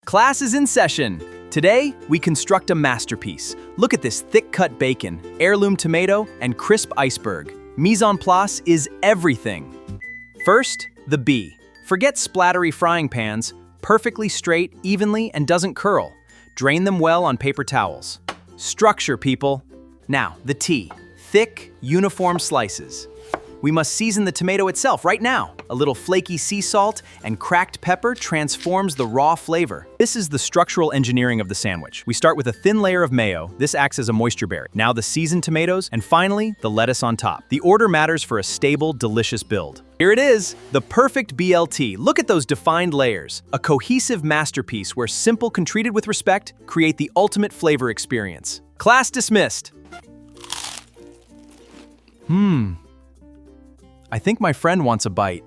Class is in session. Today, we construct a masterpiece. Look at this thick-cut bacon, heirloom tomato, and crisp iceberg. Mise en place is everything. First, the B. Forget splattery frying pans. Perfectly straight, evenly, and doesn't curl. Drain them well on paper towels. Structure, people. Now, the T. Thick, uniform slices. We must season the tomato itself right now. A little flaky sea salt and cracked pepper transforms the raw flavor. This is the structural engineering of the sandwich. We start with a thin layer of mayo. This acts as a moisture barrier. Now the seasoned tomatoes, and finally, the lettuce on top. The order matters for a stable, delicious build. Here it is, the perfect BLT. Look at those defined layers. A cohesive masterpiece where simple can treated with respect create the ultimate flavor experience. Class dismissed. I think my friend wants a bite.